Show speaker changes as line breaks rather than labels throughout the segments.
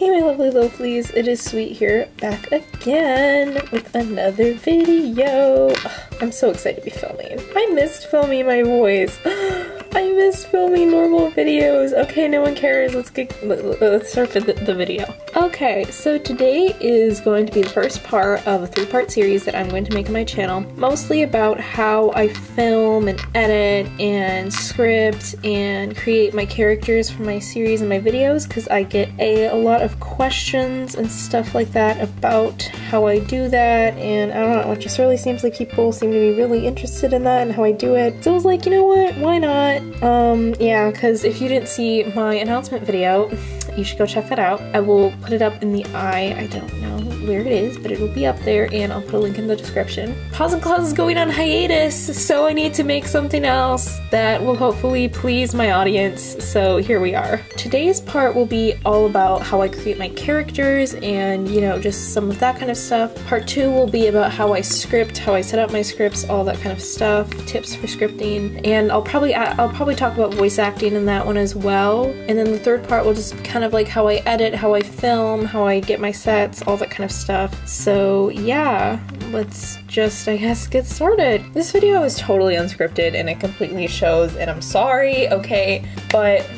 Hey my lovely lovelies, it is Sweet here, back again with another video. I'm so excited to be filming. I missed filming my voice. I missed filming normal videos. Okay, no one cares. Let's start with the video. Okay, so today is going to be the first part of a 3-part series that I'm going to make on my channel, mostly about how I film and edit and script and create my characters for my series and my videos, because I get a lot of questions and stuff like that about how I do that, and I don't know, it just really seems like people seem to be really interested in that and how I do it. So I was like, you know what, why not? Yeah, because if you didn't see my announcement video, you should go check that out. I will put it up in the I don't know where it is, but it will be up there, and I'll put a link in the description. Paws and Claws is going on hiatus, so I need to make something else that will hopefully please my audience, so here we are. Today's part will be all about how I create my characters and, you know, just some of that kind of stuff. Part 2 will be about how I script, how I set up my scripts, all that kind of stuff, tips for scripting, and I'll probably talk about voice acting in that one as well. And then the third part will just kind of like how I edit, how I film, how I get my sets, all that kind of stuff. So yeah, let's just, I guess, get started. This video is totally unscripted and it completely shows, and I'm sorry, okay, but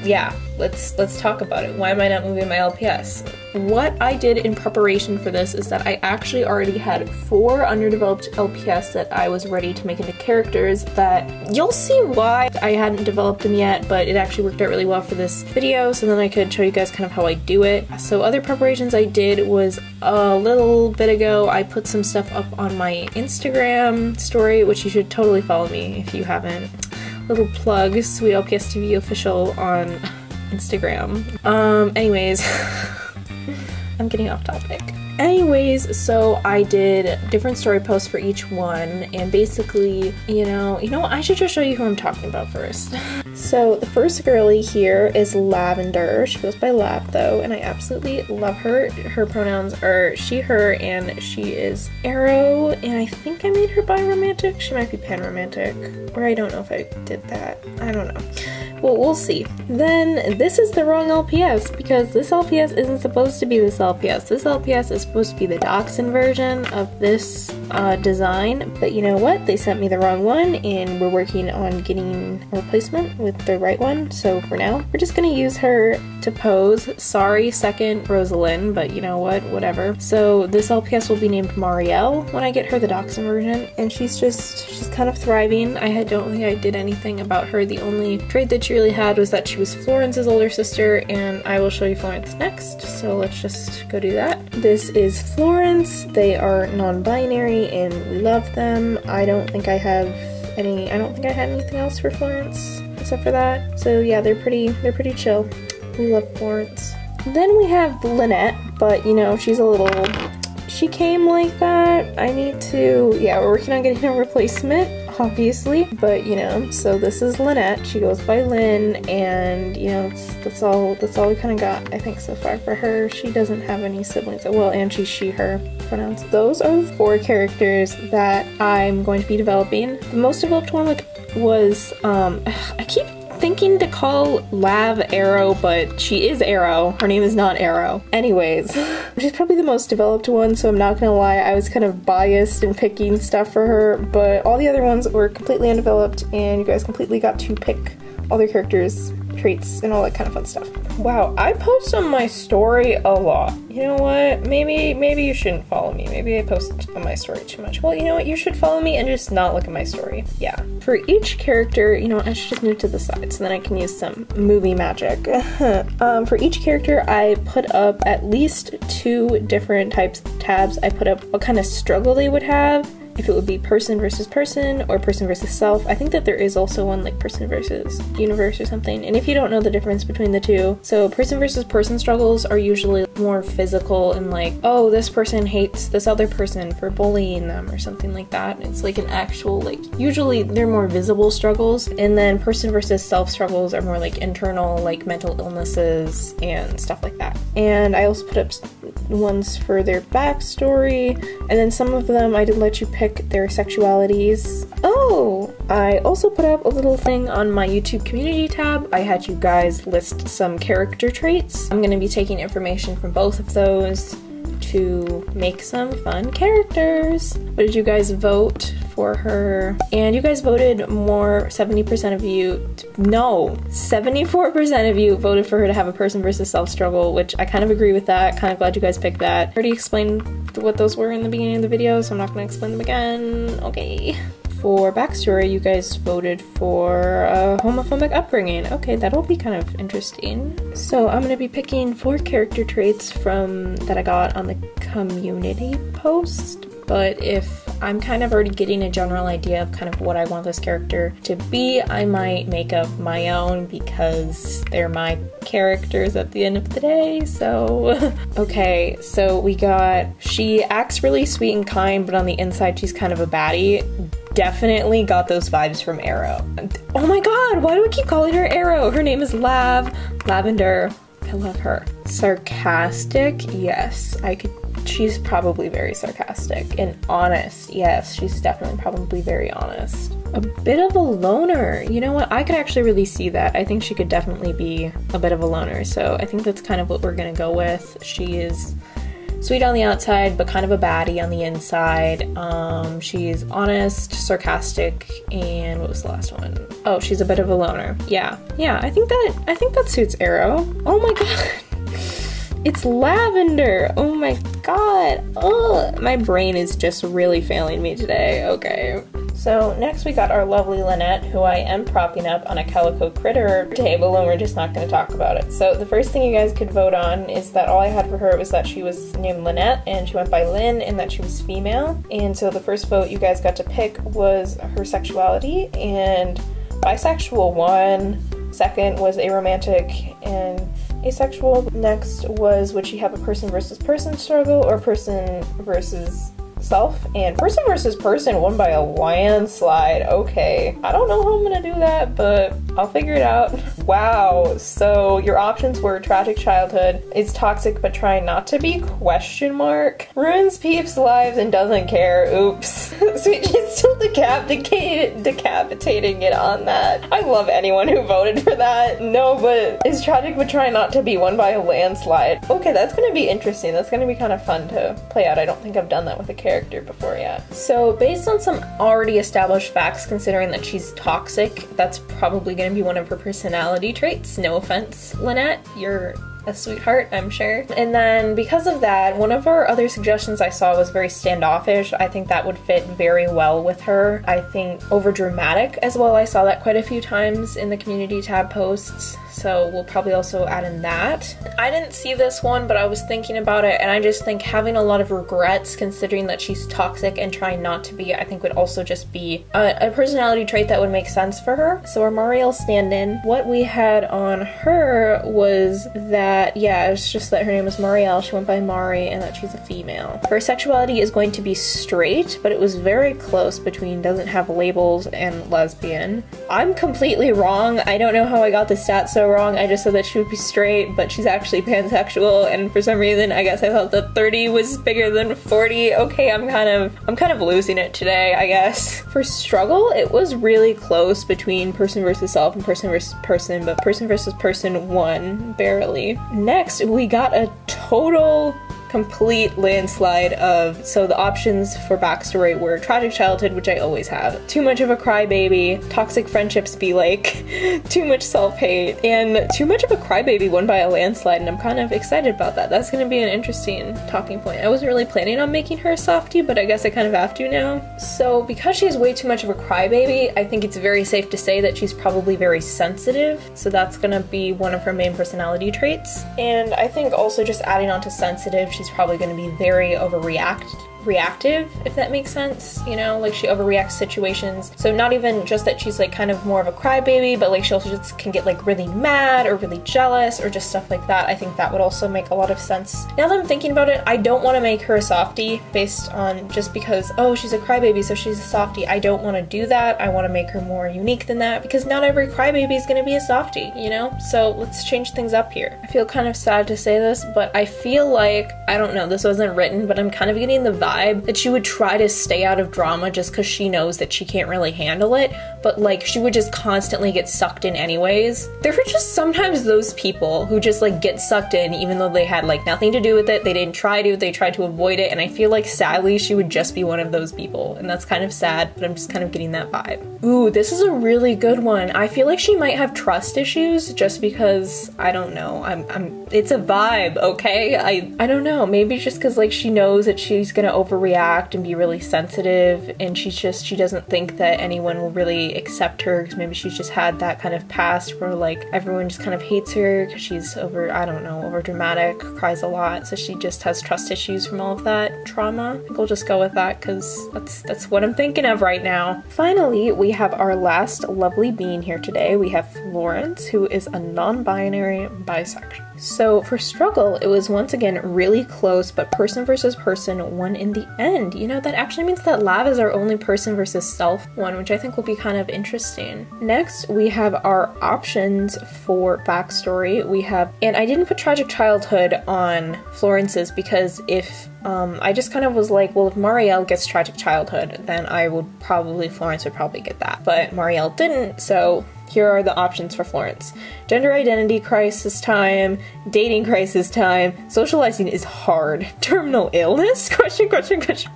yeah, let's talk about it. Why am I not moving my LPS? What I did in preparation for this is that I actually already had 4 underdeveloped LPS that I was ready to make into characters that you'll see why I hadn't developed them yet, but it actually worked out really well for this video, so then I could show you guys kind of how I do it. So other preparations I did was a little bit ago, I put some stuff up on my Instagram story, which you should totally follow me if you haven't. Little plug, Sweet LPS TV official on Instagram. Anyways, I'm getting off topic. Anyways, so I did different story posts for each one, and basically, you know what, I should just show you who I'm talking about first. So the first girly here is Lavender. She goes by Lav though, and I absolutely love her. Her pronouns are she, her, and she is Arrow, and I think I made her bi-romantic. She might be pan-romantic, or I don't know if I did that. I don't know. Well, we'll see. Then this is the wrong LPS, because this LPS isn't supposed to be this LPS. This LPS is supposed to be the Dachshund version of this design, but you know what? They sent me the wrong one, and we're working on getting a replacement with the right one, so for now, we're just gonna use her to pose. Sorry, second Rosalind, but you know what? Whatever. So this LPS will be named Marielle when I get her the Dachshund version, and she's kind of thriving. I don't think I did anything about her. The only trait that she really had was that she was Florence's older sister, and I will show you Florence next, so let's just go do that. This is Florence. They are non-binary and we love them. I don't think I had anything else for Florence except for that. So yeah, they're pretty chill. We love Florence. Then we have Lynette, but you know, she came like that. Yeah, we're working on getting a replacement, obviously, but you know, so this is Lynette. She goes by Lynn, and you know, that's all we kind of got, I think, so far for her. She doesn't have any siblings. Well, and she's she, her pronouns. Those are the 4 characters that I'm going to be developing. The most developed one was, I keep thinking to call Lav Arrow, but she is Arrow. Her name is not Arrow. Anyways, she's probably the most developed one, so I'm not gonna lie, I was kind of biased in picking stuff for her, but all the other ones were completely undeveloped, and you guys completely got to pick all their characters, traits, and all that kind of fun stuff. Wow, I post on my story a lot. You know what? Maybe you shouldn't follow me. Maybe I post on my story too much. Well, you know what? You should follow me and just not look at my story. Yeah. For each character, you know what? I should just move to the side so then I can use some movie magic. For each character, I put up at least 2 different types of tabs. I put up what kind of struggle they would have, if it would be person versus person or person versus self. I think that there is also one like person versus universe or something, and if you don't know the difference between the two, so person versus person struggles are usually more physical and like, oh, this person hates this other person for bullying them or something like that. It's like an actual, like, usually they're more visible struggles, and then person versus self struggles are more like internal, like mental illnesses and stuff like that. And I also put up ones for their backstory, and then some of them I did let you pick their sexualities. Oh, I also put up a little thing on my YouTube community tab. I had you guys list some character traits. I'm gonna be taking information from both of those to make some fun characters. What did you guys vote for her? And you guys voted more, 70% of you, no, 74% of you voted for her to have a person versus self struggle, which I kind of agree with that. Kind of glad you guys picked that. I already explained what those were in the beginning of the video, so I'm not gonna explain them again. Okay. For backstory, you guys voted for a homophobic upbringing. Okay, that'll be kind of interesting. So I'm gonna be picking 4 character traits from that I got on the community post, but if I'm kind of already getting a general idea of kind of what I want this character to be, I might make up my own because they're my characters at the end of the day, so. Okay, so we got, she acts really sweet and kind, but on the inside she's kind of a baddie. Definitely got those vibes from Arrow. Oh my god, why do we keep calling her Arrow? Her name is Lavender. I love her. Sarcastic? Yes, she's probably very sarcastic. And honest? Yes, she's definitely probably very honest. A bit of a loner. You know what? I could actually really see that. I think she could definitely be a bit of a loner, so I think that's kind of what we're gonna go with. She is sweet on the outside, but kind of a baddie on the inside. She's honest, sarcastic, and what was the last one? Oh, she's a bit of a loner. Yeah, I think that suits Arrow. Oh my god. It's Lavender! Oh my god! Oh, my brain is just really failing me today. Okay. So next we got our lovely Lynette, who I am propping up on a calico critter table, and we're just not going to talk about it. So the first thing you guys could vote on is that all I had for her was that she was named Lynette and she went by Lynn and that she was female. And so the first vote you guys got to pick was her sexuality, and bisexual won. Second was aromantic and asexual. Next was would she have a person versus person struggle or person versus self, and person versus person won by a landslide. Okay, I don't know how I'm gonna do that, but I'll figure it out. Wow, so your options were tragic childhood, is toxic but trying not to be, question mark, ruins peeps' lives and doesn't care, oops. So she's still decapitating it on that. I love anyone who voted for that. No, but is tragic but trying not to be won by a landslide. Okay, that's gonna be interesting. That's gonna be kind of fun to play out. I don't think I've done that with a character before yet. So based on some already established facts, considering that she's toxic, that's probably going to be one of her personality traits. No offense, Lynette, you're a sweetheart, I'm sure. And then because of that, one of our other suggestions I saw was very standoffish. I think that would fit very well with her. I think overdramatic as well. I saw that quite a few times in the community tab posts, so we'll probably also add in that. I didn't see this one, but I was thinking about it, and I just think having a lot of regrets, considering that she's toxic and trying not to be, I think would also just be a personality trait that would make sense for her. So our Mariel stand-in, what we had on her was that, yeah, it's just that her name was Mariel, she went by Mari, and that she's a female. Her sexuality is going to be straight, but it was very close between doesn't have labels and lesbian. I'm completely wrong. I don't know how I got the stats so wrong. I just said that she would be straight, but she's actually pansexual, and for some reason I guess I thought that 30 was bigger than 40. Okay, I'm kind of losing it today, I guess. For struggle, it was really close between person versus self and person versus person, but person versus person won, barely. Next, we got a total complete landslide of, so the options for backstory were tragic childhood, which I always have, too much of a crybaby, toxic friendships be like, too much self-hate, and too much of a crybaby won by a landslide, and I'm kind of excited about that. That's gonna be an interesting talking point. I wasn't really planning on making her a softie, but I guess I kind of have to now. So because she's way too much of a crybaby, I think it's very safe to say that she's probably very sensitive, so that's gonna be one of her main personality traits. And I think also just adding on to sensitive, she's probably going to be very reactive, if that makes sense, you know, like she overreacts situations. So not even just that she's like kind of more of a crybaby, but like she also just can get like really mad or really jealous or just stuff like that. I think that would also make a lot of sense. Now that I'm thinking about it, I don't want to make her a softie based on just because, oh, she's a crybaby, so she's a softie. I don't want to do that. I want to make her more unique than that, because not every crybaby is going to be a softie, you know? So let's change things up here. I feel kind of sad to say this, but I feel like, I don't know, this wasn't written, but I'm kind of getting the vibe vibe that she would try to stay out of drama just because she knows that she can't really handle it, but like she would just constantly get sucked in anyways. There were just sometimes those people who just like get sucked in even though they had like nothing to do with it, they didn't try to, they tried to avoid it, and I feel like sadly she would just be one of those people, and that's kind of sad, but I'm just kind of getting that vibe. Ooh, this is a really good one. I feel like she might have trust issues just because, I don't know, it's a vibe, okay? I don't know, maybe just because like she knows that she's gonna overreact and be really sensitive, and she doesn't think that anyone will really accept her because maybe she's just had that kind of past where like everyone just kind of hates her because she's over dramatic, cries a lot, so she just has trust issues from all of that trauma. I think we'll just go with that because that's what I'm thinking of right now. Finally, we have our last lovely being here today. We have Florence, who is a non-binary bisexual. So for struggle, it was once again really close, but person versus person won in the end. You know, that actually means that Lav is our only person versus self one, which I think will be kind of interesting. Next, we have our options for backstory. We have, and I didn't put tragic childhood on Florence's because if I just kind of was like, well, if Marielle gets tragic childhood, then Florence would probably get that. But Marielle didn't, so here are the options for Florence. Gender identity crisis time, dating crisis time, socializing is hard, terminal illness, question.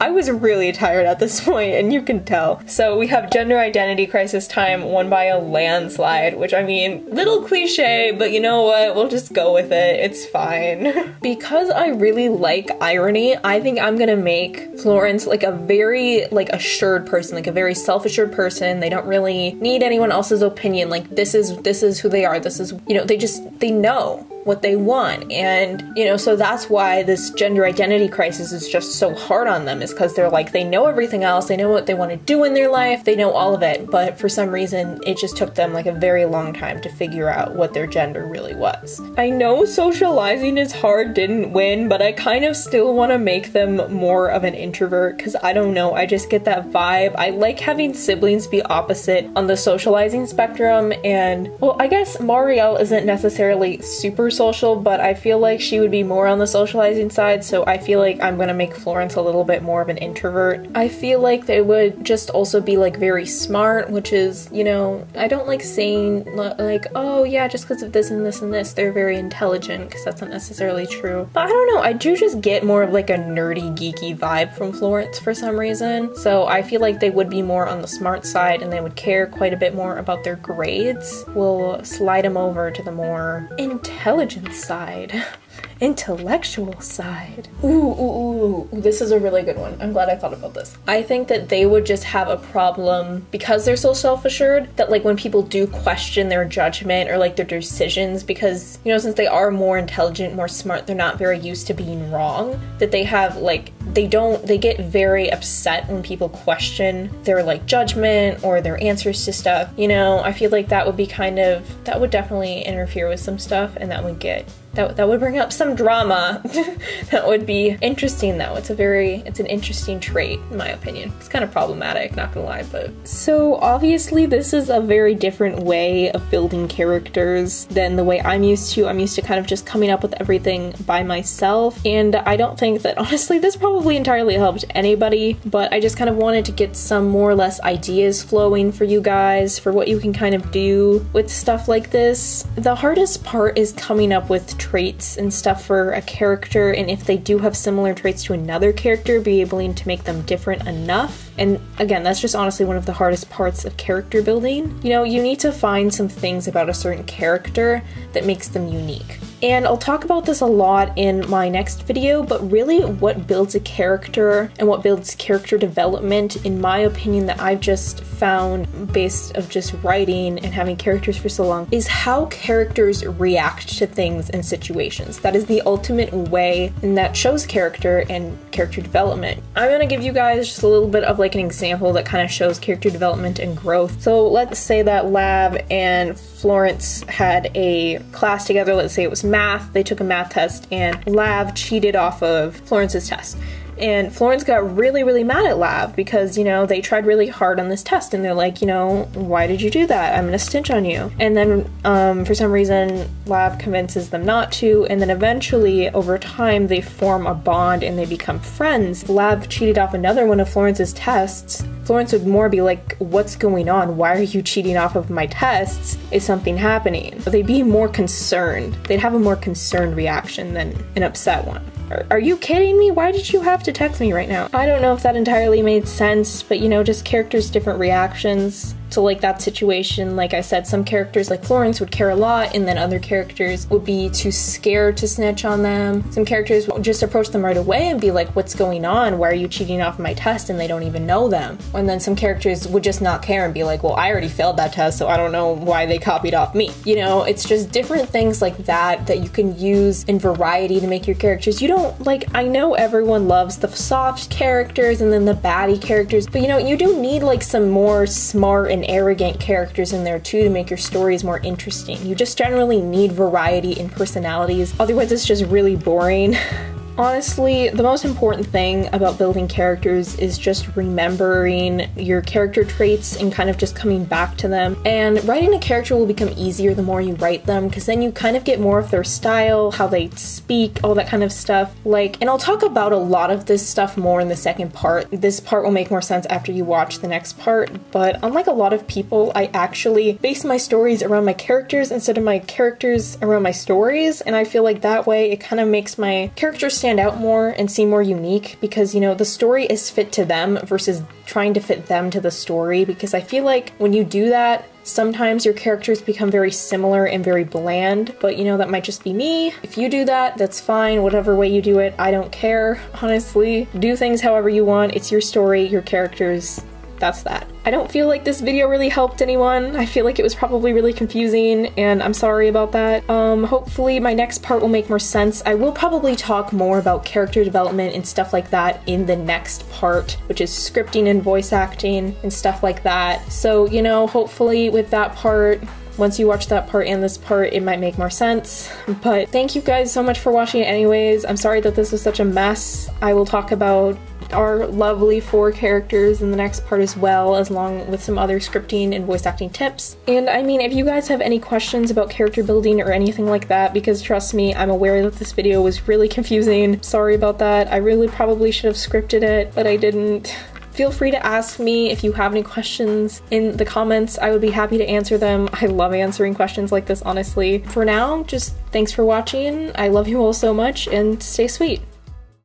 I was really tired at this point, and you can tell. So we have gender identity crisis time won by a landslide, which I mean, little cliche, but you know what? We'll just go with it. It's fine. Because I really like irony, I think I'm gonna make Florence like a very assured person, like a very self-assured person. They don't really need anyone else's opinion. Like this is who they are. This is, you know, they know what they want, and you know, so that's why this gender identity crisis is just so hard on them, is because they're like, they know everything else, they know what they want to do in their life, they know all of it, but for some reason it just took them like a very long time to figure out what their gender really was. I know socializing is hard didn't win, but I kind of still want to make them more of an introvert, because I don't know, I just get that vibe. I like having siblings be opposite on the socializing spectrum, and well, I guess Marielle isn't necessarily super social, but I feel like she would be more on the socializing side, so I feel like I'm gonna make Florence a little bit more of an introvert. I feel like they would just also be like very smart, which is, you know, I don't like saying like, oh yeah, just because of this and this and this, they're very intelligent, because that's not necessarily true. But I don't know, I do just get more of like a nerdy, geeky vibe from Florence for some reason, so I feel like they would be more on the smart side and they would care quite a bit more about their grades. We'll slide them over to the more intelligent side. Intellectual side. Ooh, this is a really good one. I'm glad I thought about this. I think that they would just have a problem because they're so self-assured that like when people do question their judgment or like their decisions, because you know, since they are more intelligent, more smart, they're not very used to being wrong, that they have like, they get very upset when people question their like judgment or their answers to stuff. You know, I feel like that would be that would definitely interfere with some stuff, and that would bring up some drama. That would be interesting though. It's an interesting trait in my opinion. It's kind of problematic, not gonna lie, but. So obviously this is a very different way of building characters than the way I'm used to. I'm used to kind of just coming up with everything by myself, and I don't think that honestly this probably entirely helped anybody, but I just kind of wanted to get some more or less ideas flowing for you guys for what you can kind of do with stuff like this. The hardest part is coming up with traits and stuff for a character, and if they do have similar traits to another character, be able to make them different enough. And again, that's just honestly one of the hardest parts of character building. You know, you need to find some things about a certain character that makes them unique. And I'll talk about this a lot in my next video, but really what builds a character and what builds character development, in my opinion, that I've just found based of just writing and having characters for so long, is how characters react to things and situations. That is the ultimate way, and that shows character and character development. I'm gonna give you guys just a little bit of like an example that kind of shows character development and growth. So let's say that Lav and Florence had a class together. Let's say it was math. They took a math test and Lav cheated off of Florence's test. And Florence got really, really mad at Lav because, you know, they tried really hard on this test and they're like, you know, why did you do that? I'm gonna snitch on you. And then for some reason, Lav convinces them not to, and then eventually, over time, they form a bond and they become friends. Lav cheated off another one of Florence's tests. Florence would more be like, what's going on? Why are you cheating off of my tests? Is something happening? They'd be more concerned. They'd have a more concerned reaction than an upset one. Are you kidding me? Why did you have to text me right now? I don't know if that entirely made sense, but you know, just characters' different reactions to like that situation. Like I said, some characters like Florence would care a lot, and then other characters would be too scared to snitch on them. Some characters would just approach them right away and be like, what's going on? Why are you cheating off my test? And they don't even know them. And then some characters would just not care and be like, well, I already failed that test, so I don't know why they copied off me. You know, it's just different things like that that you can use in variety to make your characters. You don't, like, I know everyone loves the soft characters and then the baddie characters, but you know, you do need like some more smart and arrogant characters in there too to make your stories more interesting. You just generally need variety in personalities, otherwise it's just really boring. Honestly, the most important thing about building characters is just remembering your character traits and kind of just coming back to them. And writing a character will become easier the more you write them, because then you kind of get more of their style, how they speak, all that kind of stuff. Like, and I'll talk about a lot of this stuff more in the second part. This part will make more sense after you watch the next part, but unlike a lot of people, I actually base my stories around my characters instead of my characters around my stories, and I feel like that way it kind of makes my characters stand out more and seem more unique, because you know, the story is fit to them versus trying to fit them to the story, because I feel like when you do that, sometimes your characters become very similar and very bland, but you know, that might just be me. If you do that, that's fine. Whatever way you do it, I don't care, honestly. Do things however you want. It's your story, your characters. That's that. I don't feel like this video really helped anyone. I feel like it was probably really confusing, and I'm sorry about that. Hopefully my next part will make more sense. I will probably talk more about character development and stuff like that in the next part, which is scripting and voice acting and stuff like that. So, you know, hopefully with that part, once you watch that part and this part, it might make more sense. But thank you guys so much for watching it anyways. I'm sorry that this was such a mess. I will talk about our lovely 4 characters in the next part as well, as long with some other scripting and voice acting tips. And I mean, if you guys have any questions about character building or anything like that, because trust me, I'm aware that this video was really confusing. Sorry about that. I really probably should have scripted it, but I didn't. Feel free to ask me if you have any questions in the comments. I would be happy to answer them. I love answering questions like this, honestly. For now, just thanks for watching. I love you all so much, and stay sweet.